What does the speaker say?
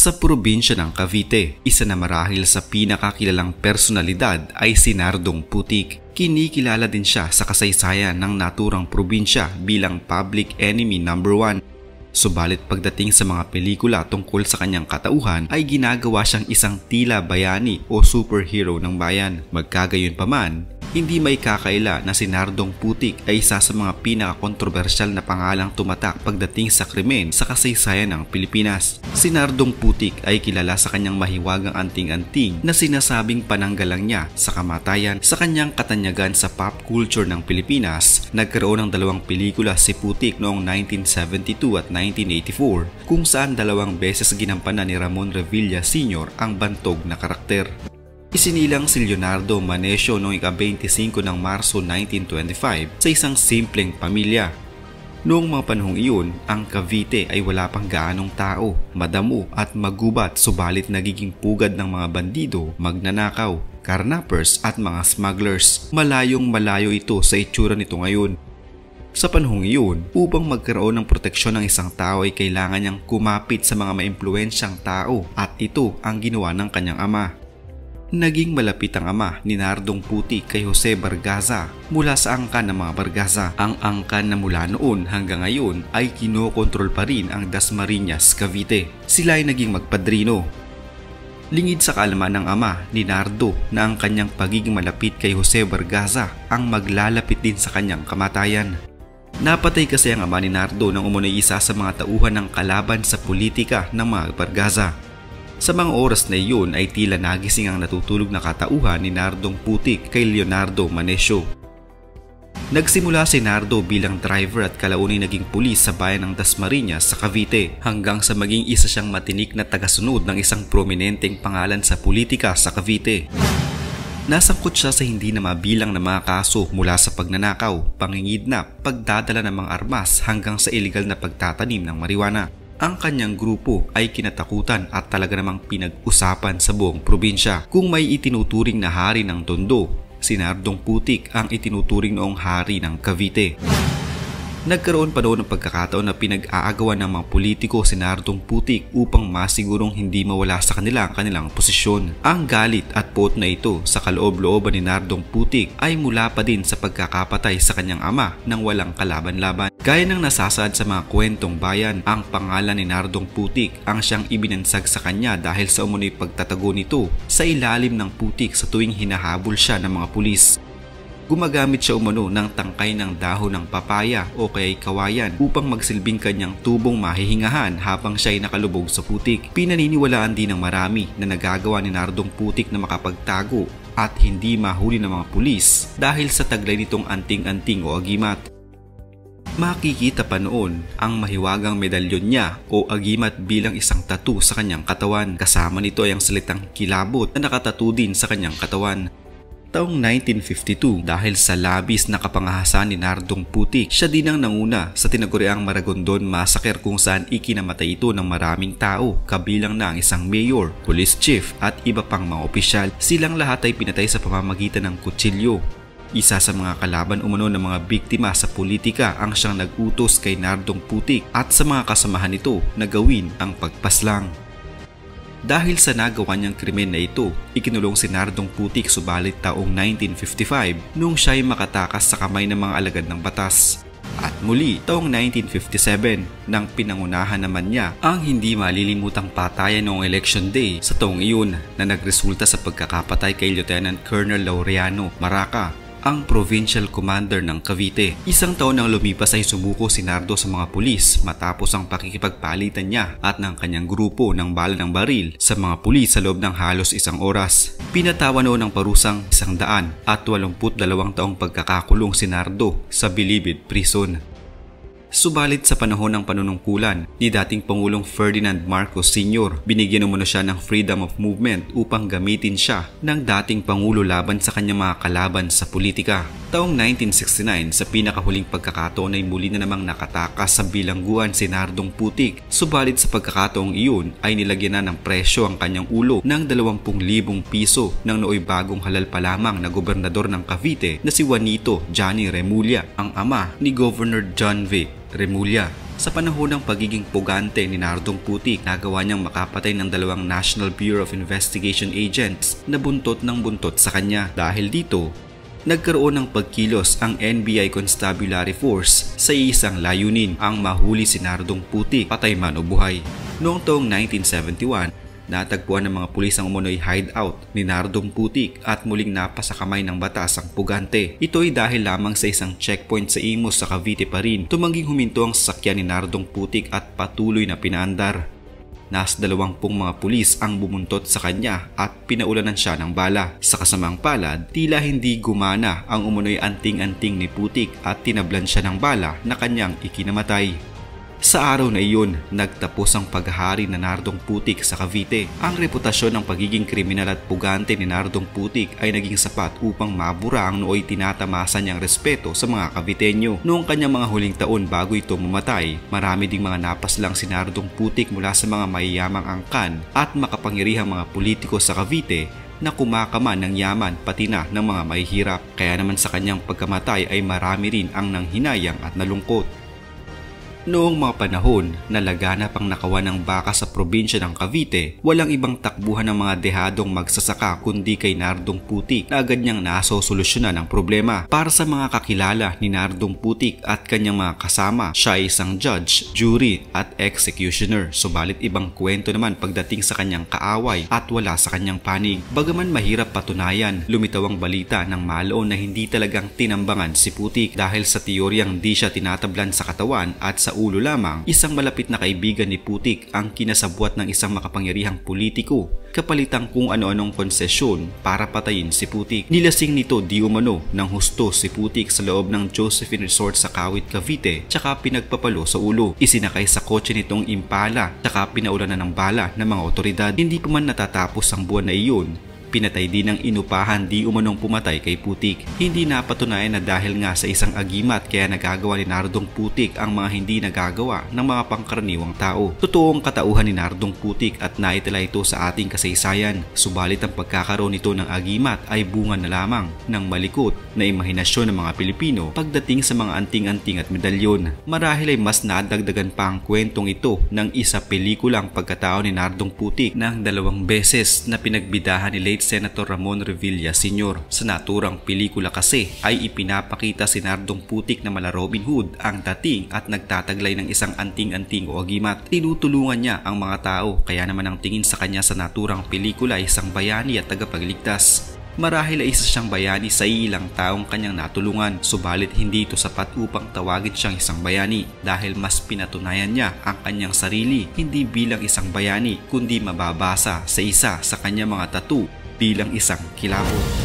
Sa probinsya ng Cavite, isa na marahil sa pinakakilalang personalidad ay si Nardong Putik. Kinikilala din siya sa kasaysayan ng naturang probinsya bilang public enemy number 1. Subalit pagdating sa mga pelikula tungkol sa kanyang katauhan ay ginagawa siyang isang tila bayani o superhero ng bayan. Magkagayunpaman, hindi may kakaila na si Nardong Putik ay isa sa mga pinakakontrobersyal na pangalang tumatak pagdating sa krimen sa kasaysayan ng Pilipinas. Si Nardong Putik ay kilala sa kanyang mahiwagang anting-anting na sinasabing pananggalang niya sa kamatayan. Sa kanyang katanyagan sa pop culture ng Pilipinas, nagkaroon ng dalawang pelikula si Putik noong 1972 at 1984 kung saan dalawang beses ginampanan ni Ramon Revilla Sr. ang bantog na karakter. Isinilang si Leonardo Manesio noong ika-25 ng Marso 1925 sa isang simpleng pamilya. Noong mga panahong iyon, ang Cavite ay wala pang gaanong tao, madamo at magubat, subalit nagiging pugad ng mga bandido, magnanakaw, carnappers at mga smugglers. Malayong malayo ito sa itsura nito ngayon. Sa panahong iyon, upang magkaroon ng proteksyon ng isang tao ay kailangan niyang kumapit sa mga maimpluwensyang tao at ito ang ginawa ng kanyang ama. Naging malapit ang ama ni Nardong Putik kay Jose Bargaza mula sa angkan ng mga Bargaza. Ang angkan na mula noon hanggang ngayon ay kinokontrol pa rin ang Dasmariñas, Cavite. Sila ay naging magpadrino. Lingid sa kaalaman ng ama ni Nardo na ang kanyang pagiging malapit kay Jose Bargaza ang maglalapit din sa kanyang kamatayan. Napatay kasi ang ama ni Nardo nang umunoy isa sa mga tauhan ng kalaban sa politika ng mga Bargaza. Sa mga oras na iyon ay tila nagising ang natutulog na katauhan ni Nardong Putik kay Leonardo Manesio. Nagsimula si Nardo bilang driver at kalaunin naging pulis sa bayan ng Dasmariñas sa Cavite hanggang sa maging isa siyang matinik na tagasunod ng isang prominenteng pangalan sa politika sa Cavite. Nasangkot siya sa hindi na mabilang na mga kaso mula sa pagnanakaw, pangingidnap, pagdadala ng mga armas hanggang sa iligal na pagtatanim ng marijuana. Ang kanyang grupo ay kinatakutan at talaga namang pinag-usapan sa buong probinsya. Kung may itinuturing na hari ng Tondo, si Nardong Putik ang itinuturing noong hari ng Cavite. Nagkaroon pa noon ng pagkakataon na pinag-aagawan ng mga politiko si Nardong Putik upang masigurong hindi mawala sa kanila ang kanilang posisyon. Ang galit at pot na ito sa kaloob-looban ni Nardong Putik ay mula pa din sa pagkakapatay sa kanyang ama nang walang kalaban-laban. Gaya ng nasasaad sa mga kwentong bayan, ang pangalan ni Nardong Putik ang siyang ibinansag sa kanya dahil sa umunoy pagtatago nito sa ilalim ng putik sa tuwing hinahabol siya ng mga pulis. Gumagamit siya umano ng tangkay ng dahon ng papaya o kaya'y kawayan upang magsilbing kanyang tubong mahihingahan habang siya'y nakalubog sa putik. Pinaniniwalaan din ng marami na nagagawa ni Nardong Putik na makapagtago at hindi mahuli ng mga pulis dahil sa taglay nitong anting-anting o agimat. Makikita pa noon ang mahiwagang medalyon niya o agimat bilang isang tattoo sa kanyang katawan. Kasama nito ay ang salitang kilabot na nakatattoo din sa kanyang katawan. Taong 1952, dahil sa labis na kapangahasan ni Nardong Putik, siya din ang nanguna sa tinaguriang Maragondon Massacre kung saan ikinamatay ito ng maraming tao, kabilang na ang isang mayor, police chief at iba pang mga opisyal. Silang lahat ay pinatay sa pamamagitan ng kutsilyo. Isa sa mga kalaban umano ng mga biktima sa politika ang siyang nag-utos kay Nardong Putik at sa mga kasamahan nito na gawin ang pagpaslang. Dahil sa nagawa niyang krimen na ito, ikinulong si Nardong Putik subalit taong 1955 nung siya ay makatakas sa kamay ng mga alagad ng batas. At muli, taong 1957 nang pinangunahan naman niya ang hindi malilimutang patayan noong election day sa taong iyon na nagresulta sa pagkakapatay kay Lieutenant Colonel Laureano Maraca, ang provincial commander ng Cavite. Isang taon nang lumipas ay sumuko si Nardo sa mga pulis matapos ang pakikipagpalitan niya at ng kanyang grupo ng bala ng baril sa mga pulis sa loob ng halos isang oras. Pinatawan noon ng parusang 182 taong pagkakakulong si Nardo sa Bilibid Prison. Subalit sa panahon ng panunungkulan ni dating Pangulong Ferdinand Marcos Sr., binigyan umano siya ng freedom of movement upang gamitin siya ng dating Pangulo laban sa kanyang mga kalaban sa politika. taong 1969, sa pinakahuling pagkakataon ay muli na namang nakatakas sa bilangguan si Nardong Putik. Subalit sa pagkakataong iyon ay nilagyan na ng presyo ang kanyang ulo ng 20,000 piso ng nooy bagong halal pa lamang na gobernador ng Cavite na si Juanito Johnny Remulla, ang ama ni Governor John V. Remulla. Sa panahon ng pagiging pugante ni Nardong Putik, nagawa niyang makapatay ng 2 National Bureau of Investigation agents na buntot ng buntot sa kanya. Dahil dito, nagkaroon ng pagkilos ang NBI Constabulary Force sa isang layunin, ang mahuli si Nardong Putik, patay man o buhay. Noong taong 1971, natagpuan ng mga pulis ang umunoy hideout ni Nardong Putik at muling napasakamay ng batas ang pugante. Ito ay dahil lamang sa isang checkpoint sa Imus sa Cavite pa rin, tumangging huminto ang sasakyan ni Nardong Putik at patuloy na pinaandar. Nas 20 mga pulis ang bumuntot sa kanya at pinaulanan siya ng bala. Sa kasamang palad, tila hindi gumana ang umunoy anting-anting ni Putik at tinablan siya ng bala na kanyang ikinamatay. Sa araw na iyon, nagtapos ang paghahari na Nardong Putik sa Cavite. Ang reputasyon ng pagiging kriminal at pugante ni Nardong Putik ay naging sapat upang mabura ang nooy tinatamasa niyang respeto sa mga Caviteño. Noong kanyang mga huling taon bago ito mamatay, marami ding mga napaslang si Nardong Putik mula sa mga mayayamang angkan at makapangyarihang mga politiko sa Cavite na kumakaman ng yaman pati na ng mga mahihirap. Kaya naman sa kanyang pagkamatay ay marami rin ang nanghinayang at nalungkot. Noong mga panahon na laganap ang nakawan ng baka sa probinsya ng Cavite, walang ibang takbuhan ng mga dehadong magsasaka kundi kay Nardong Putik na agad niyang nasosolusyonan ang problema. Para sa mga kakilala ni Nardong Putik at kanyang mga kasama, siya ay isang judge, jury at executioner. Subalit ibang kwento naman pagdating sa kanyang kaaway at wala sa kanyang panig. Bagaman mahirap patunayan, lumitaw ang balita ng malaon na hindi talagang tinambangan si Putik dahil sa teoryang di siya tinatablan sa katawan at sa ulo lamang. Isang malapit na kaibigan ni Putik ang kinasabwat ng isang makapangyarihang politiko kapalitang kung ano-anong konsesyon para patayin si Putik. Nilasing nito di umano ng husto si Putik sa loob ng Josephine Resort sa Kawit, Cavite, tsaka pinagpapalo sa ulo. Isinakay sa kotse nitong Impala, tsaka pinaulanan ng bala ng mga otoridad. Hindi pa man natatapos ang buwan na iyon, pinatay din ng inupahan di umanong pumatay kay Putik. Hindi napatunayan na dahil nga sa isang agimat kaya nagagawa ni Nardong Putik ang mga hindi nagagawa ng mga pangkaraniwang tao. Totoong katauhan ni Nardong Putik at naitala ito sa ating kasaysayan. Subalit ang pagkakaroon nito ng agimat ay bunga na lamang ng malikot na imahinasyon ng mga Pilipino pagdating sa mga anting-anting at medalyon. Marahil ay mas nadagdagan pa ang kwentong ito ng isa pelikulang pagkatao ni Nardong Putik ng 2 beses na pinagbidahan ni late Senator Ramon Revilla Sr. Sa naturang pelikula kasi ay ipinapakita si Nardong Putik na mala Robin Hood ang dating at nagtataglay ng isang anting-anting o agimat. Tinutulungan niya ang mga tao, kaya naman ang tingin sa kanya sa naturang pelikula ay isang bayani at tagapagligtas. Marahil ay isa siyang bayani sa ilang taong kanyang natulungan, subalit hindi ito sapat upang tawagin siyang isang bayani dahil mas pinatunayan niya ang kanyang sarili hindi bilang isang bayani kundi mababasa sa isa sa kanyang mga tattoo bilang isang kilabot.